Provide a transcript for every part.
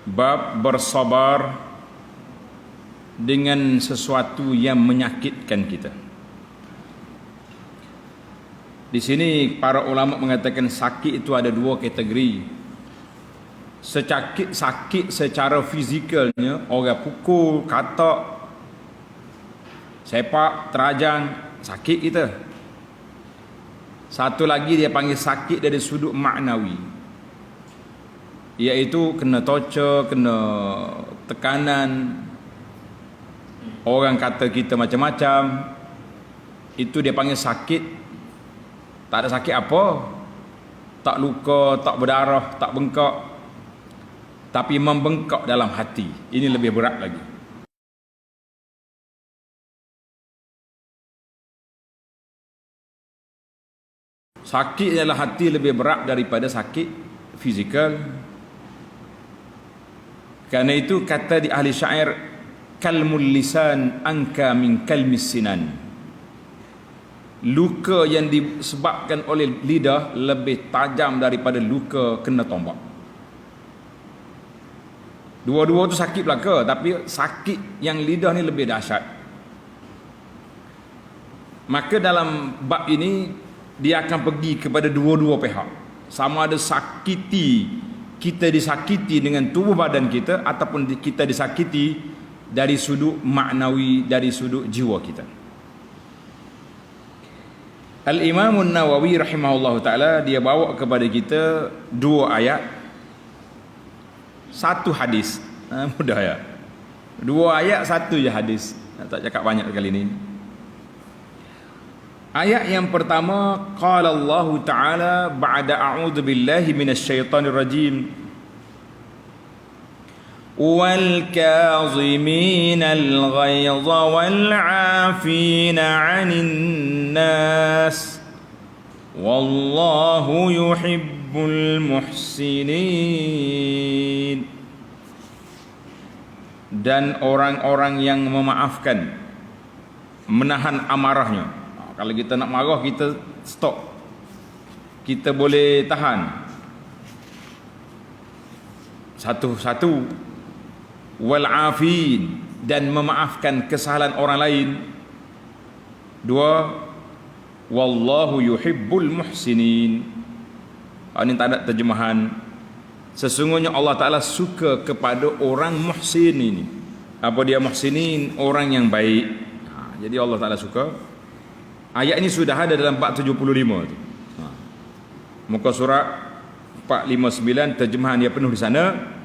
Bab bersabar dengan sesuatu yang menyakitkan kita. Di sini para ulama mengatakan sakit itu ada dua kategori. Sakit secara fizikalnya, orang pukul, katak, sepak, terajang, sakit kita. Satu lagi dia panggil sakit dari sudut maknawi, iaitu kena torture, kena tekanan, orang kata kita macam-macam, itu dia panggil sakit. Tak ada sakit apa, tak luka, tak berdarah, tak bengkak, tapi membengkak dalam hati. Ini lebih berat lagi. Sakit dalam hati lebih berat daripada sakit fizikal. Karena itu kata di ahli syair, kalmul lisan anka min kalmis sinan. Luka yang disebabkan oleh lidah lebih tajam daripada luka kena tombak. Dua-dua tu sakit belaka, tapi sakit yang lidah ni lebih dahsyat. Maka dalam bab ini dia akan pergi kepada dua-dua pihak. Sama ada sakiti, kita disakiti dengan tubuh badan kita, ataupun kita disakiti dari sudut maknawi, dari sudut jiwa kita. Al-Imam An-Nawawi rahimahullah ta'ala, dia bawa kepada kita dua ayat, satu hadis. Mudah ya. Dua ayat, satu je hadis. Tak cakap banyak kali ni. Ayat yang pertama, qala Allah Ta'ala ba'da a'udzu billahi minasyaitonir rajim. Wal kaziminal ghaidha wal 'afina 'anil nas wallahu yuhibbul muhsinin. Dan orang-orang yang memaafkan, menahan amarahnya. Kalau kita nak marah, kita stop, kita boleh tahan satu-satu. Wal afin, dan memaafkan kesalahan orang lain. Dua, wallahu yuhibbul muhsinin. Ini tak ada terjemahan. Sesungguhnya Allah Ta'ala suka kepada orang muhsin ini. Apa dia muhsinin? Orang yang baik. Jadi Allah Ta'ala suka. Ayat ini sudah ada dalam 475 tu. Muka surat 459, terjemahan dia penuh di sana.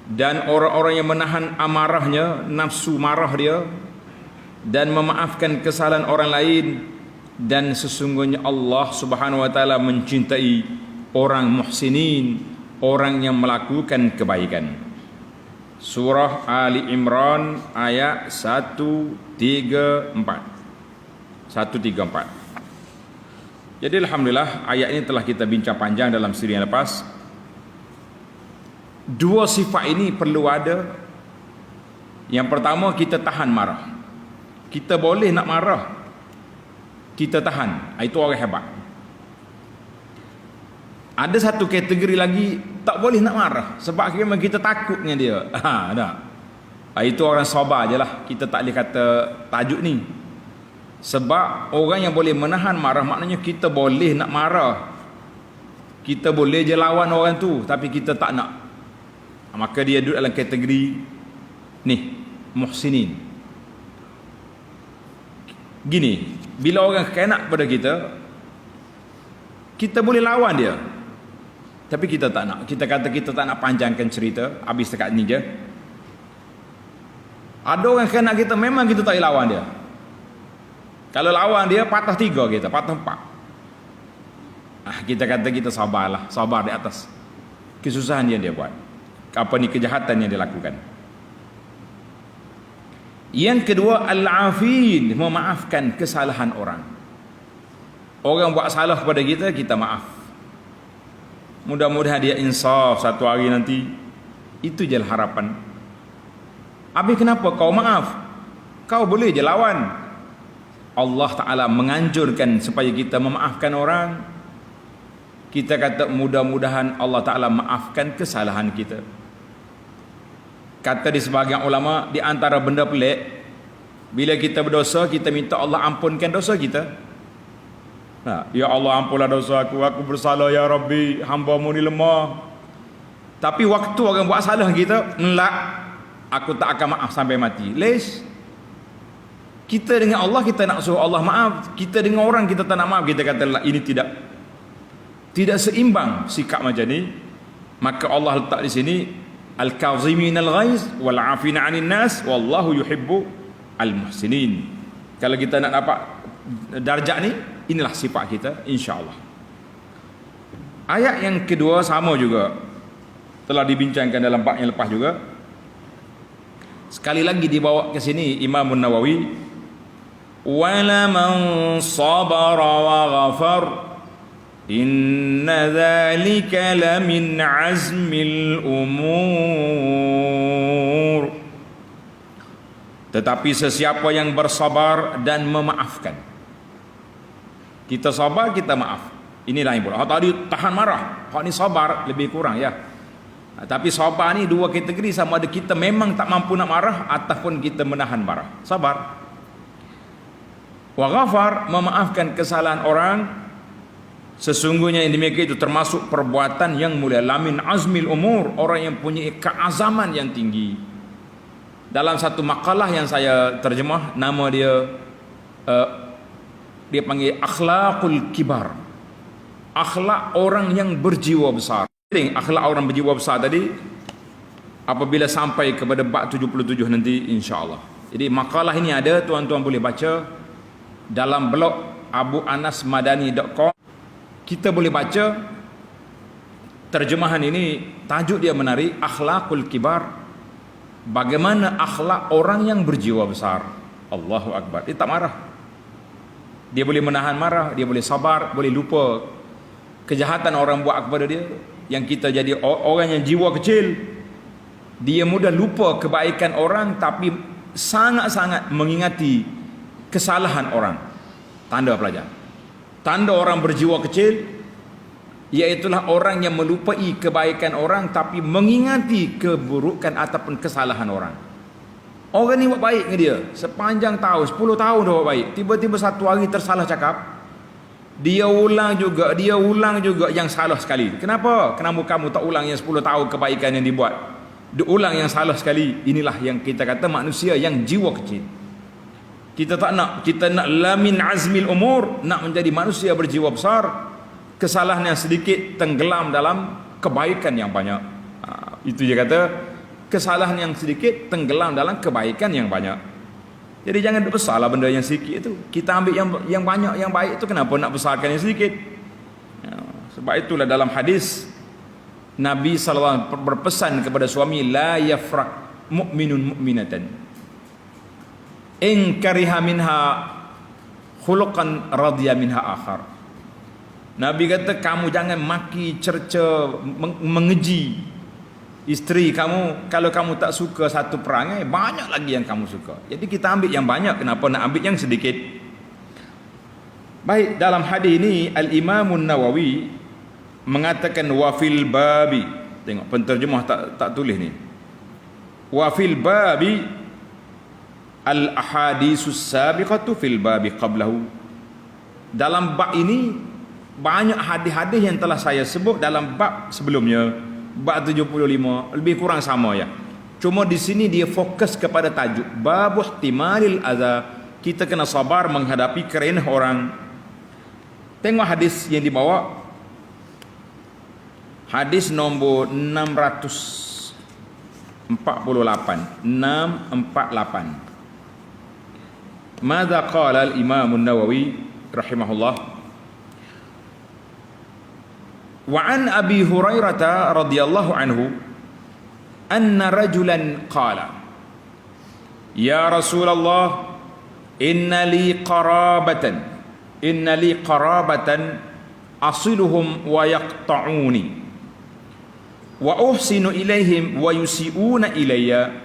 Dan orang-orang yang menahan amarahnya, nafsu marah dia, dan memaafkan kesalahan orang lain. Dan sesungguhnya Allah Subhanahu wa ta'ala mencintai orang muhsinin, orang yang melakukan kebaikan. Surah Ali Imran ayat 134. Jadi alhamdulillah, ayat ini telah kita bincang panjang dalam siri yang lepas. Dua sifat ini perlu ada. Yang pertama, kita tahan marah. Kita boleh nak marah, kita tahan. Itu orang hebat. Ada satu kategori lagi, tak boleh nak marah, sebab memang kita takutnya dia. Itu orang sabar je lah. Kita tak boleh kata tajuk ni. Sebab orang yang boleh menahan marah, maknanya kita boleh nak marah, kita boleh je lawan orang tu, tapi kita tak nak. Maka dia duduk dalam kategori ni, muhsinin. Gini, bila orang kena pada kita, kita boleh lawan dia, tapi kita tak nak. Kita kata kita tak nak panjangkan cerita, habis dekat ni je. Ada orang kena kita, memang kita tak boleh lawan dia. Kalau lawan dia, patah 3 kita, patah 4. Kita kata kita sabarlah, sabar di atas kesusahan yang dia buat. Apa ni kejahatan yang dilakukan. Yang kedua, al-afin, memaafkan kesalahan orang. Orang buat salah kepada kita, kita maaf. Mudah-mudahan dia insaf satu hari nanti. Itu je harapan. Habis kenapa kau maaf? Kau boleh je lawan. Allah Ta'ala menganjurkan supaya kita memaafkan orang. Kita kata mudah-mudahan Allah Ta'ala maafkan kesalahan kita. kata di sebahagian ulama, di antara benda pelik, bila kita berdosa, kita minta Allah ampunkan dosa kita. Ya Allah, ampunlah dosa aku bersalah ya Rabbi, hamba-Mu ni lemah. Tapi waktu orang buat salah kita, enggak, aku tak akan maaf sampai mati. Kita dengan Allah, kita nak suruh Allah maaf. Kita dengan orang, kita tak nak maaf. Kita kata ini tidak seimbang sikap macam ni. Maka Allah letak di sini, al-kazimin al-ghaiz wal 'afina 'anil nas wallahu yuhibbu al-muhsinin. Kalau kita nak dapat darjat ni, inilah sifat kita, insya-Allah. Ayat yang kedua sama juga, telah dibincangkan dalam bab yang lepas juga. Sekali lagi dibawa ke sini Imam Nawawi, wala man sabara wa ghafar inna dzalika lamin azmil umur. Tetapi sesiapa yang bersabar dan memaafkan. Kita sabar, kita maaf. Inilah yang boleh. Hak tadi tahan marah, hak ni sabar lebih kurang ya. Tapi sabar ni dua kategori, sama ada kita memang tak mampu nak marah ataupun kita menahan marah. Sabar. Wa ghafar, memaafkan kesalahan orang. Sesungguhnya yang demikian itu termasuk perbuatan yang mulia. Lamin azmil umur, orang yang punya keazaman yang tinggi. Dalam satu makalah yang saya terjemah, nama dia panggil akhlaqul kibar, akhlak orang yang berjiwa besar. Akhlak orang berjiwa besar tadi apabila sampai kepada bab 77 nanti, insya-Allah. Jadi makalah ini ada, tuan-tuan boleh baca dalam blog abuanasmadani.com. Kita boleh baca terjemahan ini. Tajuk dia menarik, akhlaqul kibar, bagaimana akhlak orang yang berjiwa besar. Allahu akbar. Dia tak marah, dia boleh menahan marah, dia boleh sabar, boleh lupa kejahatan orang buat kepada dia. Yang kita jadi orang yang jiwa kecil, dia mudah lupa kebaikan orang tapi sangat-sangat mengingati kesalahan orang. Tanda pelajar, tanda orang berjiwa kecil, iaitulah orang yang melupai kebaikan orang tapi mengingati keburukan ataupun kesalahan orang. Orang ni buat baik dengan dia sepanjang tahun, 10 tahun dah buat baik, tiba-tiba satu hari tersalah cakap, dia ulang juga yang salah sekali. Kenapa? Kenapa kamu tak ulang yang 10 tahun kebaikan yang dibuat? Dia ulang yang salah sekali. Inilah yang kita kata manusia yang jiwa kecil. Kita tak nak, kita nak lamin azmil umur, nak menjadi manusia berjiwa besar. Kesalahan yang sedikit tenggelam dalam kebaikan yang banyak. Itu dia kata, kesalahan yang sedikit tenggelam dalam kebaikan yang banyak. Jadi jangan besarlah benda yang sedikit itu. Kita ambil yang banyak, yang baik itu, kenapa nak besarkan yang sedikit? Sebab itulah dalam hadis Nabi SAW berpesan kepada suami, la yafrak mu'minun mu'minatan in kariha minha khuluqan radiya minha akhar. Nabi kata, kamu jangan maki, cerca, mengeji isteri kamu. Kalau kamu tak suka satu perangai, banyak lagi yang kamu suka. Jadi kita ambil yang banyak, kenapa nak ambil yang sedikit? Baik, dalam hadis ini Al-Imam Nawawi mengatakan wafil babi. Tengok penterjemah tak tulis ni. Wafil babi al-ahadisus sabiqatu fil babi qablahu. Dalam bab ini banyak hadis-hadis yang telah saya sebut dalam bab sebelumnya. Bab 75 lebih kurang sama ya. Cuma di sini dia fokus kepada tajuk bab ihtimalil adza. Kita kena sabar menghadapi kerenah orang. Tengok hadis yang dibawa. Hadis nombor 648. Madza qala al-Imam An-Nawawi rahimahullah. Wa an Abi Hurairah radhiyallahu anhu anna rajulan qala ya Rasulullah inna li qarabatan asiluhum wa yaqta'uni wa uhsinu ilaihim wa yusi'una ilayya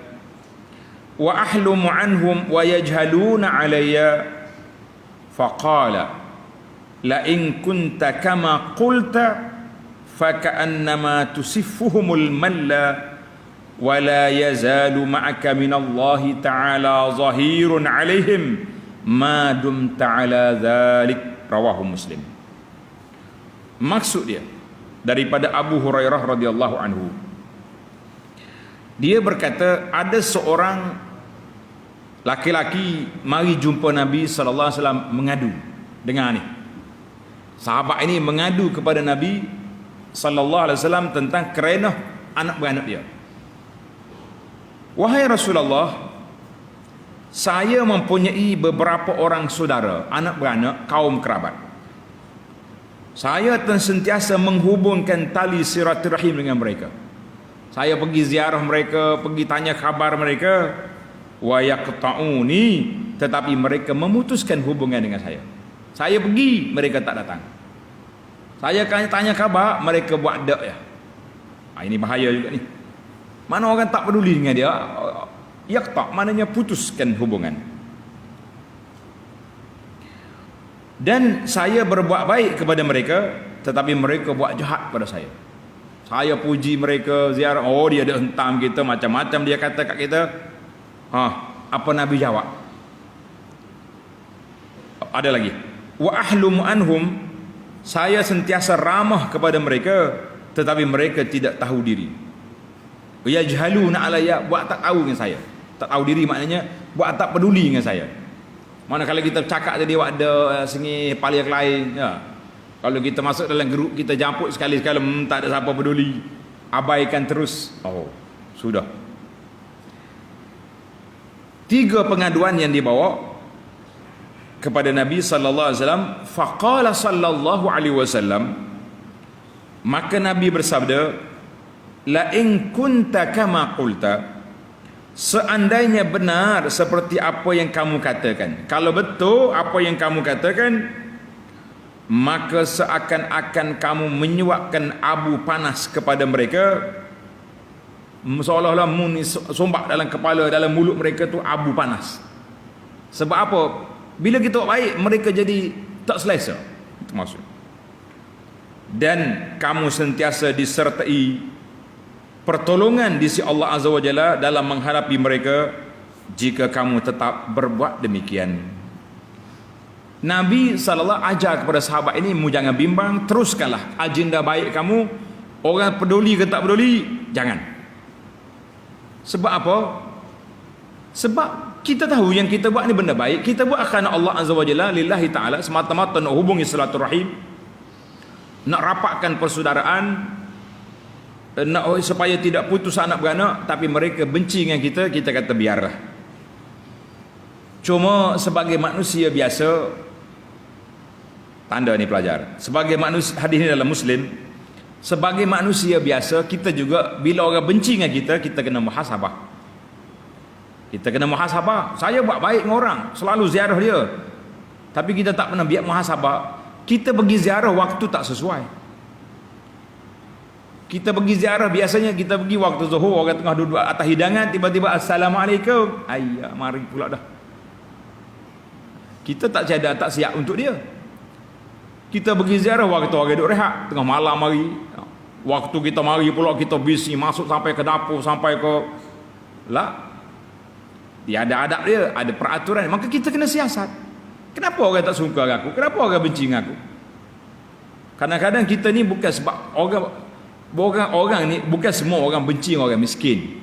wa ahlumu anhum wa yajhaluna alayya faqala la in kunta kama qulta faka'annama tusiffuhumul malla wala yazalu ma'aka minallahi ta'ala zahirun 'alaihim ma dumta 'ala dzalik, rawahu Muslim. Maksud dia daripada Abu Hurairah radhiyallahu anhu, dia berkata ada seorang laki-laki mari jumpa Nabi sallallahu alaihi wasallam mengadu. Dengar ni, sahabat ini mengadu kepada Nabi sallallahu alaihi wasallam tentang kerenah anak beranak dia. Wahai Rasulullah, saya mempunyai beberapa orang saudara, anak beranak, kaum kerabat. Saya sentiasa menghubungkan tali silaturahim dengan mereka. Saya pergi ziarah mereka, pergi tanya khabar mereka. Wa yaqta'uni, tetapi mereka memutuskan hubungan dengan saya. Saya pergi, mereka tak datang. Saya tanya khabar, mereka buat dak ya. Ini bahaya juga ni. Mana orang tak peduli dengan dia, yaqta' maknanya putuskan hubungan. Dan saya berbuat baik kepada mereka, tetapi mereka buat jahat pada saya. Saya puji mereka, ziarah, oh dia ada hentam kita, macam-macam dia kata kat kita. Apa Nabi jawab? Ada lagi. Wa ahlum anhum, saya sentiasa ramah kepada mereka, tetapi mereka tidak tahu diri. Yajhaluna alayya, buat tak tahu dengan saya. Tak tahu diri maknanya buat tak peduli dengan saya. Mana kalau kita cakap tadi ada sengih paling lain ya. Kalau kita masuk dalam grup, kita jamput sekali-sekala, tak ada siapa peduli, abaikan terus. Oh, sudah. 3 pengaduan yang dibawa kepada Nabi sallallahu alaihi wasallam. Faqala sallallahu alaihi wasallam, maka Nabi bersabda, la in kunta kama qulta, seandainya benar seperti apa yang kamu katakan, kalau betul apa yang kamu katakan, maka seakan-akan kamu menyuapkan abu panas kepada mereka, seolah-olah sombak dalam kepala, dalam mulut mereka tu abu panas. Sebab apa? Bila kita buat baik, mereka jadi tak selesa. Itu maksud. Dan kamu sentiasa disertai pertolongan di sisi Allah Azza wa Jalla dalam menghadapi mereka jika kamu tetap berbuat demikian. Nabi sallallahu ajar kepada sahabat ini, mu jangan bimbang, teruskanlah agenda baik kamu. Orang peduli ke tak peduli, jangan. Sebab apa? Sebab kita tahu yang kita buat ni benda baik, kita buat kerana Allah Azza wa Jalla, lillahi ta'ala, semata-mata nak hubungi silaturahim, nak rapatkan persaudaraan, nak supaya tidak putus anak beranak. Tapi mereka benci dengan kita, kita kata biarlah. Cuma sebagai manusia biasa, tanda ni pelajar, sebagai manusia, hadis ni dalam Muslim, sebagai manusia biasa kita juga bila orang benci dengan kita, kita kena muhasabah. Kita kena muhasabah. Saya buat baik dengan orang, selalu ziarah dia, tapi kita tak pernah biar muhasabah. Kita pergi ziarah waktu tak sesuai. Kita pergi ziarah, biasanya kita pergi waktu zuhur, orang tengah duduk atas hidangan, tiba-tiba assalamualaikum, ayya, mari pula dah. Kita tak cadar, tak siap untuk dia. Kita pergi ziarah waktu orang duduk rehat, tengah malam mari. Waktu kita mari pula kita busy, masuk sampai ke dapur, sampai ke lah. Dia ada adab dia, ada peraturan. Maka kita kena siasat. Kenapa orang tak suka dengan aku? Kenapa orang benci dengan aku? Kadang-kadang kita ni bukan sebab orang ni, bukan semua orang benci dengan orang miskin.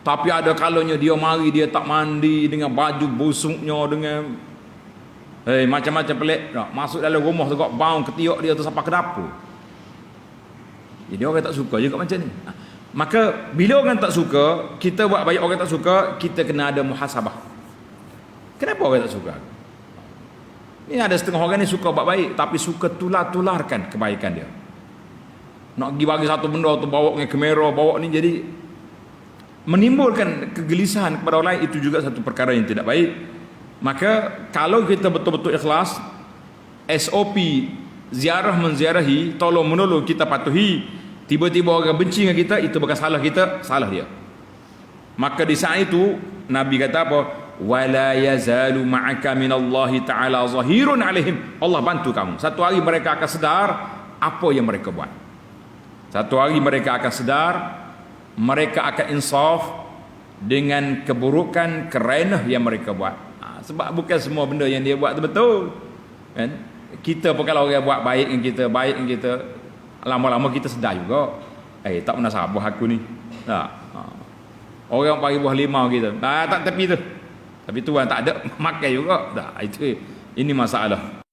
Tapi ada kalanya dia mari, dia tak mandi, dengan baju busuknya, dengan macam-macam pelik, masuk dalam rumah tu, bau ketiak dia tu sampai ke dapur. Jadi orang tak suka juga macam ni. Maka bila orang tak suka, kita buat baik, orang tak suka, kita kena ada muhasabah. Kenapa orang tak suka? Ini ada setengah orang ni suka buat baik, tapi suka tular-tularkan kebaikan dia. Nak pergi bagi satu benda tu, bawa dengan kamera, bawa ni, jadi menimbulkan kegelisahan kepada orang lain. Itu juga satu perkara yang tidak baik. Maka kalau kita betul-betul ikhlas, SOP ziarah menziarahi, tolong menolong kita patuhi. Tiba-tiba orang benci dengan kita, itu bukan salah kita, salah dia. Maka di saat itu Nabi kata apa? Wala yazalu ma'aka minallahi ta'ala zahirun alaihim. Allah bantu kamu. Satu hari mereka akan sedar apa yang mereka buat. Satu hari mereka akan sedar mereka akan insaf dengan keburukan kerenah yang mereka buat. Sebab bukan semua benda yang dia buat tu betul, kan? Kita pun kalau orang buat baik dengan kita, lama-lama kita sedar juga, tak pernah sabar aku ni. Tak. Orang bagi buah limau kita, tak tepi tu, tapi tuan tak ada makan juga. Tak, itu ini masalah.